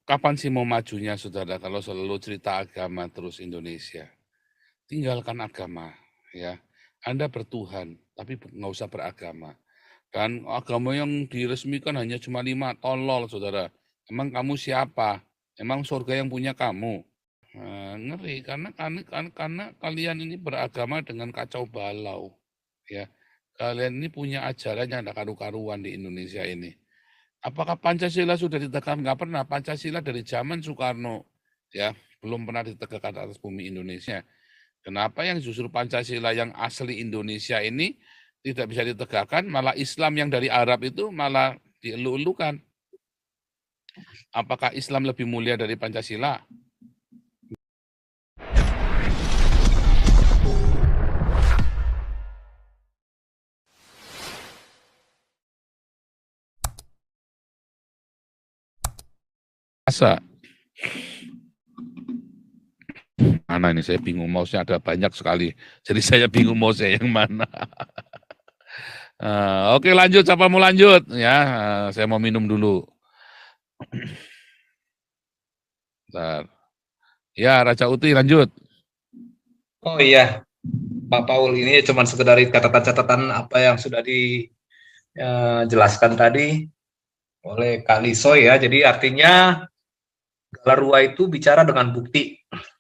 kapan sih mau majunya, saudara, kalau selalu cerita agama terus Indonesia? Tinggalkan agama, ya. Anda bertuhan, tapi nggak usah beragama. Dan agama yang diresmikan hanya cuma 5, tolol, saudara. Emang kamu siapa? Emang surga yang punya kamu? Ngeri, karena kalian ini beragama dengan kacau balau, ya. Kalian ini punya ajaran yang ada karu-karuan di Indonesia ini. Apakah Pancasila sudah ditegakkan? Nggak pernah. Pancasila dari zaman Soekarno, ya, belum pernah ditegakkan atas bumi Indonesia. Kenapa yang justru Pancasila yang asli Indonesia ini tidak bisa ditegakkan, malah Islam yang dari Arab itu malah dielu-elukan. Apakah Islam lebih mulia dari Pancasila? Masa? Mana ini, saya bingung, mouse-nya ada banyak sekali. Jadi saya bingung mouse yang mana. Oke, lanjut, siapa mau lanjut? Ya, saya mau minum dulu. Bentar. Ya, Raja Uti lanjut. Oh iya, Pak Paul, ini cuma sekedar catatan-catatan apa yang sudah dijelaskan tadi oleh Kak Lisoy ya. Jadi artinya Galarua itu bicara dengan bukti,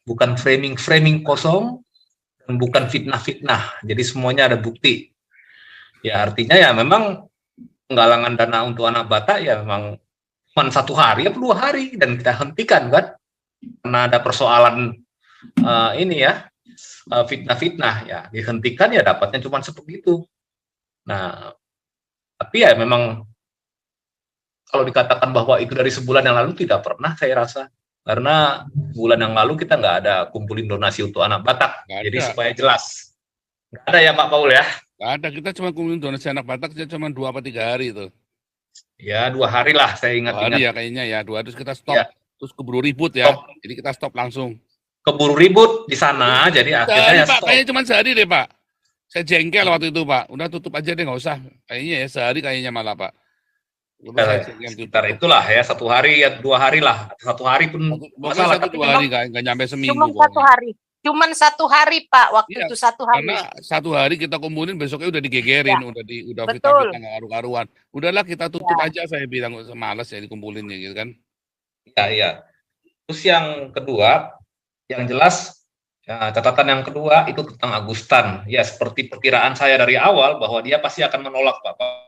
bukan framing kosong dan bukan fitnah-fitnah. Jadi semuanya ada bukti. Ya artinya ya memang penggalangan dana untuk anak Batak ya memang cuma 1 hari atau 2 hari dan kita hentikan kan karena ada persoalan ini ya fitnah-fitnah ya dihentikan ya dapatnya cuma sebegitu. Nah tapi ya memang kalau dikatakan bahwa itu dari sebulan yang lalu tidak pernah saya rasa karena bulan yang lalu kita nggak ada kumpulin donasi untuk anak Batak. Nggak Jadi ada. supaya jelas nggak ada ya Pak Paul ya. Nggak ada, kita cuma kumpulin donasi anak Batak cuma 2 atau 3 hari itu. Ya 2 hari lah saya 2 hari ingat-ingat. ya kayaknya ya, 2 hari terus kita stop. Ya, Terus keburu ribut ya, stop. jadi kita stop langsung. Keburu ribut di sana jadi akhirnya Sehari ya Pak, stop. kayaknya cuma sehari deh Pak. Saya jengkel waktu itu Pak, udah tutup aja deh nggak usah. Kayaknya ya sehari kayaknya malah Pak. Terus saya jengkel Sekitar tutup. itulah ya 1 hari ya 2 hari lah 1 hari pun Pokoknya masalah 1 tapi 2 hari, memang nggak nyampe seminggu Cuman 1 pokoknya. hari. Cuman 1 hari Pak, waktu Iya, itu 1 hari. karena 1 hari kita kumpulin besoknya udah digegerin, Ya, udah betul. fitnah-fitnah nggak karu-karuan. Udahlah kita tutup Ya. aja, saya bilang males ya dikumpulinnya gitu kan. ya. Terus yang kedua, yang jelas ya, catatan yang kedua itu tentang Agustan. Ya seperti perkiraan saya dari awal bahwa dia pasti akan menolak Bapak.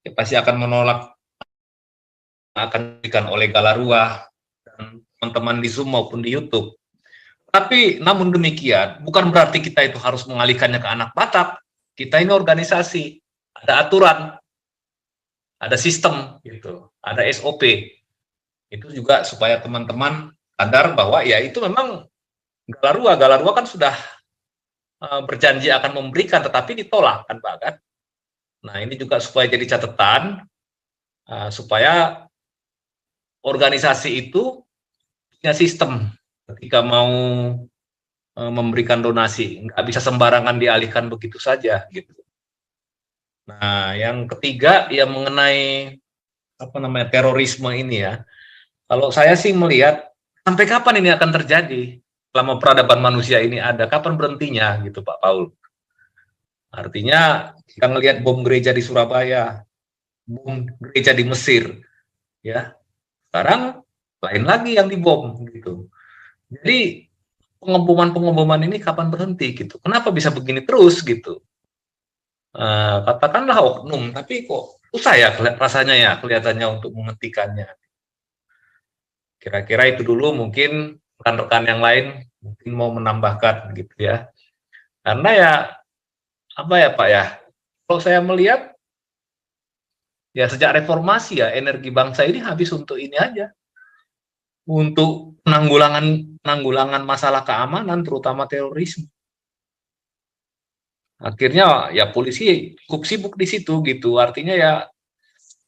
Dia pasti akan menolak akan diberikan oleh Galarua dan teman-teman di Zoom maupun di YouTube. Tapi namun demikian, bukan berarti kita itu harus mengalihkannya ke anak Batak. Kita ini organisasi, ada aturan, ada sistem, gitu, ada SOP. Itu juga supaya teman-teman sadar bahwa ya itu memang Galarua kan sudah berjanji akan memberikan, tetapi ditolak kan Pak kan. Nah ini juga supaya jadi catatan, supaya organisasi itu punya sistem ketika mau memberikan donasi, nggak bisa sembarangan dialihkan begitu saja gitu. Nah, yang ketiga yang mengenai apa namanya terorisme ini ya. Kalau saya sih melihat sampai kapan ini akan terjadi selama peradaban manusia ini ada, kapan berhentinya gitu Pak Paul. Artinya kita ngelihat bom gereja di Surabaya, bom gereja di Mesir, ya. Sekarang lain lagi yang dibom gitu. Jadi pengeboman ini kapan berhenti gitu? Kenapa bisa begini terus gitu? Katakanlah oknum, tapi kok susah ya rasanya ya kelihatannya untuk menghentikannya. Kira-kira itu dulu, mungkin rekan-rekan yang lain mungkin mau menambahkan gitu ya. Karena ya apa ya Pak ya, kalau saya melihat ya sejak reformasi ya energi bangsa ini habis untuk ini aja, untuk penanggulangan masalah keamanan terutama terorisme. Akhirnya ya polisi cukup sibuk di situ gitu, artinya ya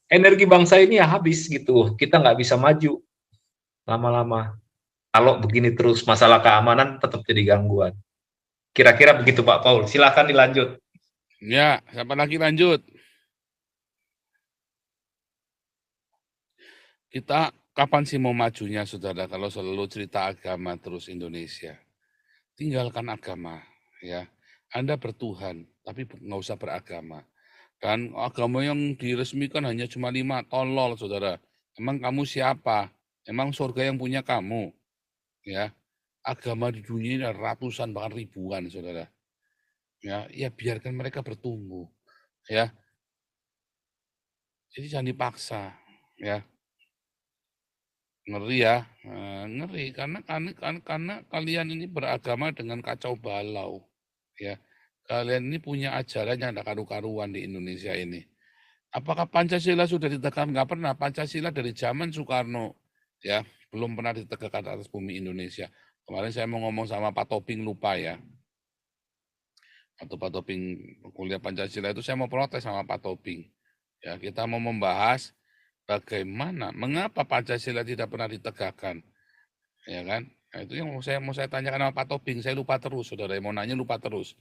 energi bangsa ini ya habis gitu, kita nggak bisa maju lama-lama. Kalau begini terus masalah keamanan tetap jadi gangguan. Kira-kira begitu Pak Paul, silahkan dilanjut. Ya, siapa lagi lanjut? Kita kapan sih mau majunya saudara kalau selalu cerita agama terus Indonesia? Tinggalkan agama, ya. Anda bertuhan, tapi nggak usah beragama. Dan agama yang diresmikan hanya cuma 5, tolol saudara. Emang kamu siapa? Emang surga yang punya kamu? Ya, agama di dunia ini ada ratusan bahkan ribuan saudara. Ya biarkan mereka bertumbuh, ya. Jadi jangan dipaksa, ya. Ngeri ya, ngeri karena kalian ini beragama dengan kacau balau, ya. Kalian ini punya ajaran yang ada karu-karuan di Indonesia ini. Apakah Pancasila sudah ditegakkan? Nggak pernah. Pancasila dari zaman Soekarno, ya, belum pernah ditegakkan atas bumi Indonesia. Kemarin saya mau ngomong sama Pak Toping lupa ya. Waktu Pak Toping kuliah Pancasila itu saya mau protes sama Pak Toping. Ya, kita mau membahas bagaimana, mengapa Pancasila tidak pernah ditegakkan, ya kan? Nah, itu yang mau saya tanyakan sama Pak Toping. Saya lupa terus, saudara. Mau nanya lupa terus.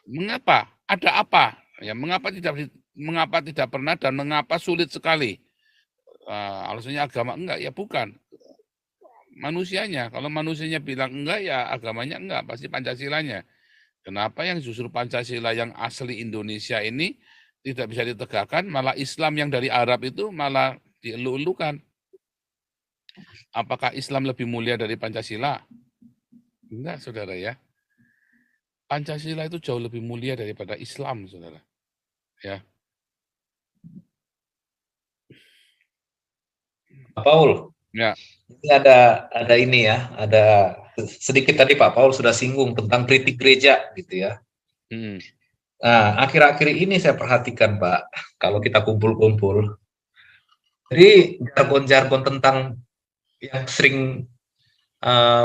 Mengapa? Ada apa? Ya, mengapa tidak pernah dan mengapa sulit sekali? Alasannya agama enggak? Ya bukan. Manusianya. Kalau manusianya bilang enggak, ya agamanya enggak. Pasti Pancasilanya. Kenapa yang justru Pancasila yang asli Indonesia ini tidak bisa ditegakkan, malah Islam yang dari Arab itu malah dielu-elukan. Apakah Islam lebih mulia dari Pancasila? Enggak, saudara ya. Pancasila itu jauh lebih mulia daripada Islam, saudara. Ya. Pak Paul, Ya. ini ada ini ya, ada sedikit tadi Pak Paul sudah singgung tentang kritik gereja gitu ya. Nah, akhir-akhir ini saya perhatikan Pak, kalau kita kumpul-kumpul, jadi jargon-jargon tentang yang sering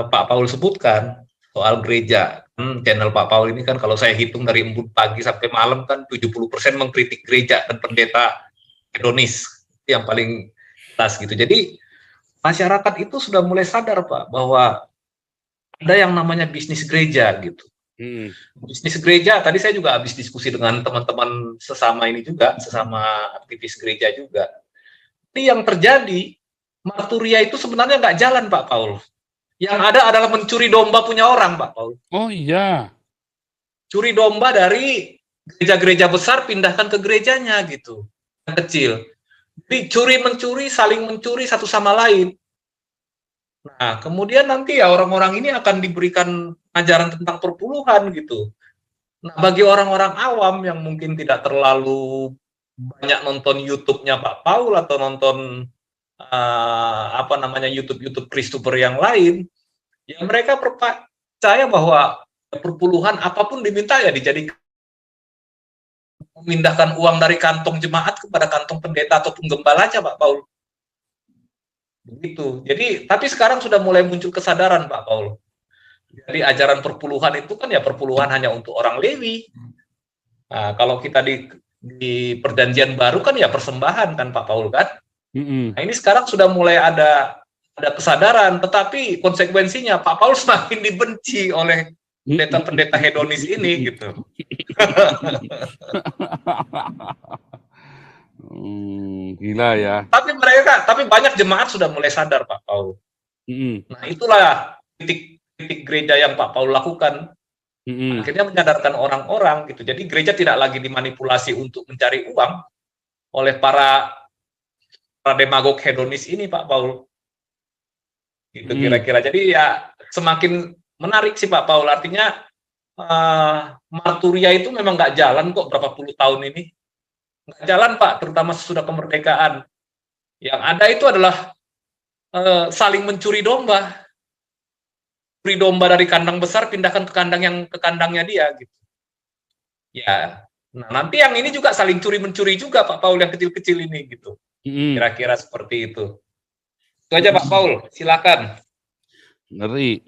Pak Paul sebutkan soal gereja. Channel Pak Paul ini kan kalau saya hitung dari embun pagi sampai malam kan 70% mengkritik gereja dan pendeta hedonis yang paling jelas gitu. Jadi masyarakat itu sudah mulai sadar Pak bahwa ada yang namanya bisnis gereja gitu. Bisnis gereja, tadi saya juga habis diskusi dengan teman-teman sesama ini juga, sesama aktivis gereja juga. Jadi yang terjadi, marturia itu sebenarnya nggak jalan Pak Paul. Yang ada adalah mencuri domba punya orang Pak Paul. Oh iya. Curi domba dari gereja-gereja besar pindahkan ke gerejanya gitu, yang kecil. Jadi curi-mencuri, saling mencuri satu sama lain. Nah, kemudian nanti ya orang-orang ini akan diberikan ajaran tentang perpuluhan gitu. Nah, bagi orang-orang awam yang mungkin tidak terlalu banyak nonton YouTube-nya Pak Paul atau nonton YouTube Christopher yang lain, ya mereka percaya bahwa perpuluhan apapun diminta ya dijadikan memindahkan uang dari kantong jemaat kepada kantong pendeta ataupun gembala aja Pak Paul. Begitu. Jadi, tapi sekarang sudah mulai muncul kesadaran Pak Paul. Jadi ajaran perpuluhan itu kan ya perpuluhan hanya untuk orang Lewi. Nah, kalau kita di perjanjian baru kan ya persembahan kan Pak Paul kan. Nah, ini sekarang sudah mulai ada kesadaran, tetapi konsekuensinya Pak Paul semakin dibenci oleh pendeta-pendeta hedonis ini gitu. Gila ya. Tapi banyak jemaat sudah mulai sadar Pak Paul. Nah, itulah kritik gereja yang Pak Paul lakukan. Akhirnya menyadarkan orang-orang gitu. Jadi gereja tidak lagi dimanipulasi untuk mencari uang oleh para demagog hedonis ini Pak Paul. Gitu kira-kira. Jadi ya semakin menarik sih Pak Paul. Artinya marturia itu memang nggak jalan kok berapa puluh tahun ini. Nggak jalan Pak, terutama sesudah kemerdekaan. Yang ada itu adalah saling mencuri domba. Curi domba dari kandang besar, pindahkan ke kandangnya dia. Gitu. Ya, nah nanti yang ini juga saling curi-mencuri juga Pak Paul yang kecil-kecil ini gitu. Kira-kira seperti itu. Itu aja Pak Paul, silakan. Ngeri.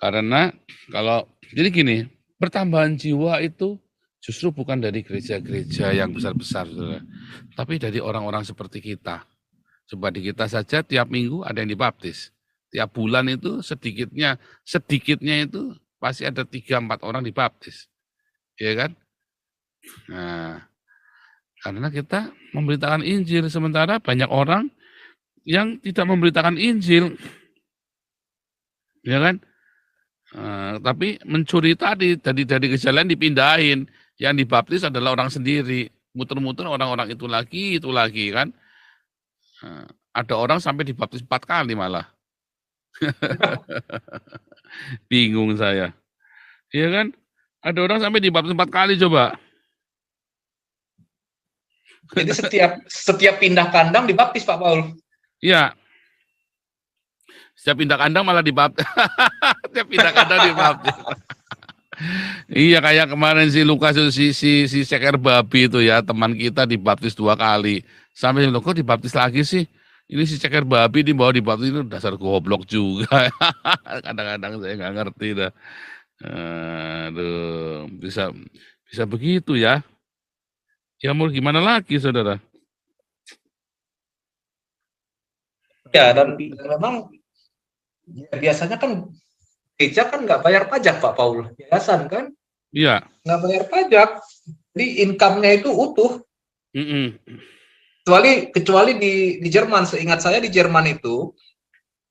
Karena kalau jadi gini, pertambahan jiwa itu justru bukan dari gereja-gereja yang besar-besar, saudara, tapi dari orang-orang seperti kita. Coba di kita saja tiap minggu ada yang dibaptis. Tiap bulan itu sedikitnya itu pasti ada 3-4 orang dibaptis. Ya kan? Nah, karena kita memberitakan Injil, sementara banyak orang yang tidak memberitakan Injil, ya kan? Tapi mencuri tadi dari kejadian dipindahin, yang dibaptis adalah orang sendiri, muter-muter orang-orang itu lagi kan. Ada orang sampai dibaptis 4 kali malah. Bingung saya. Iya kan? Ada orang sampai dibaptis 4 kali coba. Jadi setiap pindah kandang dibaptis Pak Paul. Iya. Setiap pindah kandang malah dibaptis. Setiap pindah kandang dibaptis. Iya, kayak kemarin si Lukas si ceker babi itu ya, teman kita dibaptis 2 kali. Sampai bilang, kok dibaptis lagi sih? Ini si ceker babi dibawa dibaptis, itu dasar goblok juga. Kadang-kadang saya nggak ngerti dah. Aduh, bisa begitu ya. Ya mau gimana lagi, saudara? Ya, dan memang ya, biasanya kan gereja kan nggak bayar pajak Pak Paul, yayasan kan Iya. nggak bayar pajak, jadi income-nya itu utuh. Mm-mm. Kecuali di Jerman, seingat saya di Jerman itu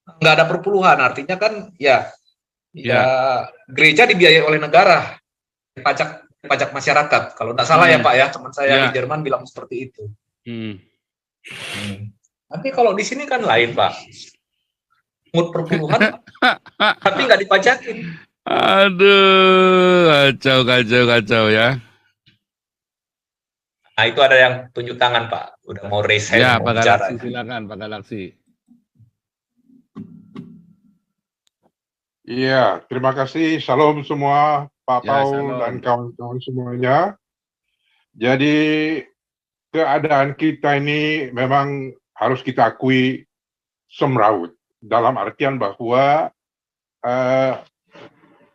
nggak ada perpuluhan, artinya kan ya gereja dibiayai oleh negara, pajak masyarakat. Kalau nggak salah ya Pak ya, teman saya di Jerman bilang seperti itu. Tapi kalau di sini kan lain Pak, mut perpuluhan tapi nggak dipajakin. Aduh, kacau ya. Nah itu ada yang tunjuk tangan Pak, udah mau raise hand, Ya, mau Pak bicara. Galaksi, silakan Pak Galaksi. Iya, terima kasih. Shalom semua, Pak Ya, Paul shalom. dan kawan-kawan semuanya. Jadi keadaan kita ini memang harus kita akui semrawut, dalam artian bahwa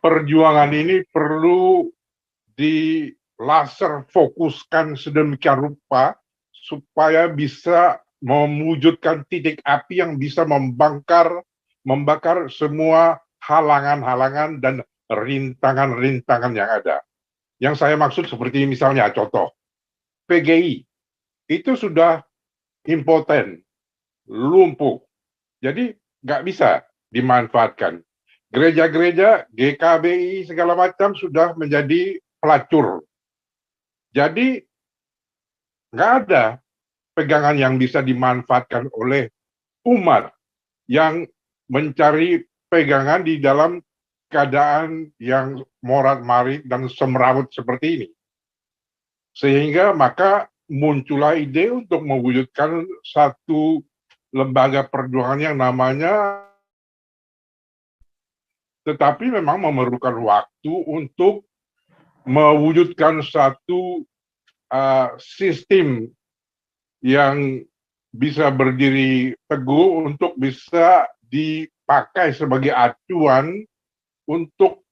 perjuangan ini perlu di laser fokuskan sedemikian rupa supaya bisa mewujudkan titik api yang bisa membakar semua halangan-halangan dan rintangan-rintangan yang ada. Yang saya maksud seperti misalnya contoh, PGI itu sudah impoten, lumpuh, jadi nggak bisa dimanfaatkan. Gereja-gereja, GKBI segala macam sudah menjadi pelacur. Jadi nggak ada pegangan yang bisa dimanfaatkan oleh umat yang mencari pegangan di dalam keadaan yang morat-marit dan semrawut seperti ini. Sehingga maka muncullah ide untuk mewujudkan satu lembaga perjuangan yang namanya, tetapi memang memerlukan waktu untuk mewujudkan satu sistem yang bisa berdiri teguh untuk bisa dipakai sebagai acuan untuk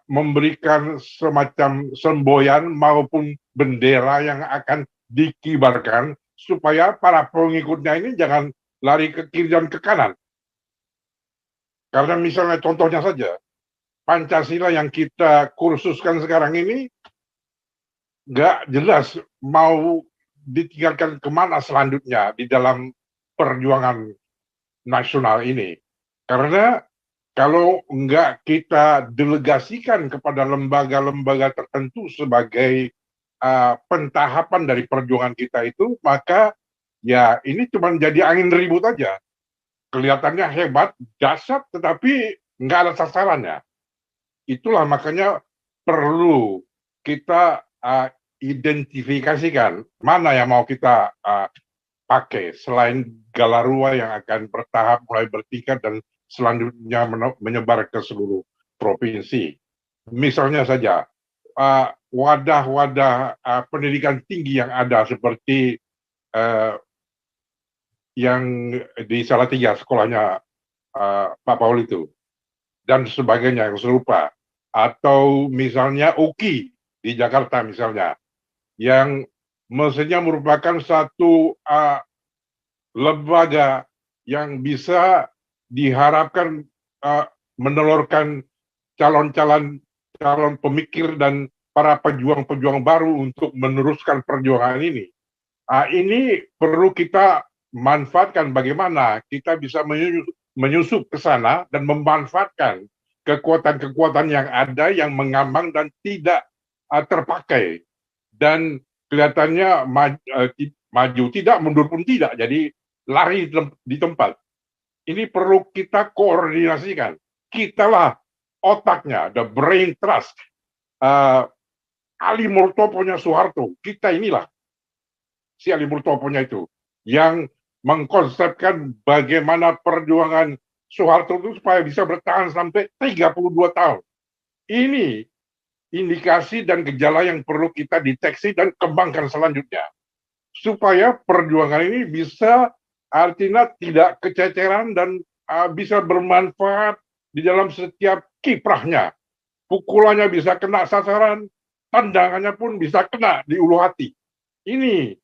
memberikan semacam semboyan maupun bendera yang akan dikibarkan supaya para pengikutnya ini jangan lari ke kiri dan ke kanan. Karena misalnya contohnya saja, Pancasila yang kita kursuskan sekarang ini nggak jelas mau ditinggalkan kemana selanjutnya di dalam perjuangan nasional ini. Karena kalau nggak kita delegasikan kepada lembaga-lembaga tertentu sebagai pentahapan dari perjuangan kita itu, maka ya ini cuma jadi angin ribut aja. Kelihatannya hebat, dahsyat, tetapi nggak ada sasarannya. Itulah makanya perlu kita identifikasikan mana yang mau kita pakai selain Galarua yang akan bertahap mulai bertingkat dan selanjutnya menyebar ke seluruh provinsi. Misalnya saja wadah-wadah pendidikan tinggi yang ada seperti yang di Salatiga sekolahnya Pak Paul itu dan sebagainya yang serupa, atau misalnya UKI di Jakarta misalnya yang mestinya merupakan satu lembaga yang bisa diharapkan menelurkan calon pemikir dan para pejuang-pejuang baru untuk meneruskan perjuangan ini. Ini perlu kita manfaatkan bagaimana kita bisa menyusup ke sana dan memanfaatkan kekuatan-kekuatan yang ada yang mengambang dan tidak terpakai, dan kelihatannya maju tidak, mundur pun tidak, jadi lari di tempat. Ini perlu kita koordinasikan. Kitalah otaknya, the brain trust. Ali Murtoponya Soeharto, kita inilah si Ali Murtoponya itu yang mengkonsepkan bagaimana perjuangan Soeharto itu supaya bisa bertahan sampai 32 tahun. Ini indikasi dan gejala yang perlu kita deteksi dan kembangkan selanjutnya. Supaya perjuangan ini bisa artinya tidak kececeran dan bisa bermanfaat di dalam setiap kiprahnya. Pukulannya bisa kena sasaran, tendangannya pun bisa kena di ulu hati. Ini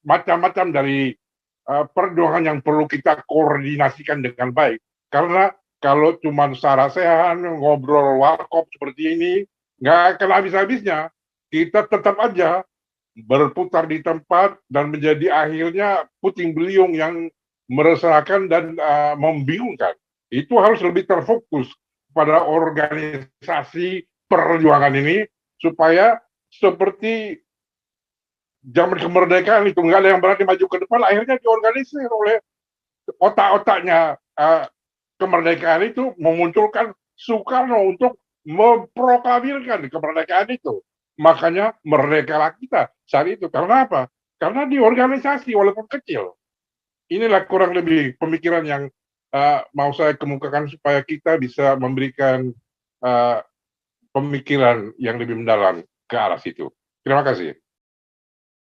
macam-macam dari perjuangan yang perlu kita koordinasikan dengan baik. Karena kalau cuma sarasehan, ngobrol warkop seperti ini, nggak akan habis-habisnya. Kita tetap aja berputar di tempat dan menjadi akhirnya puting beliung yang meresahkan dan membingungkan. Itu harus lebih terfokus pada organisasi perjuangan ini, supaya seperti zaman kemerdekaan itu nggak ada yang berani maju ke depan, akhirnya diorganisir oleh otak-otaknya kemerdekaan itu, memunculkan Soekarno untuk memproklamirkan kemerdekaan itu. Makanya merdekalah kita saat itu. Karena apa? Karena di organisasi walaupun kecil. Inilah kurang lebih pemikiran yang mau saya kemukakan supaya kita bisa memberikan pemikiran yang lebih mendalam ke arah situ. Terima kasih.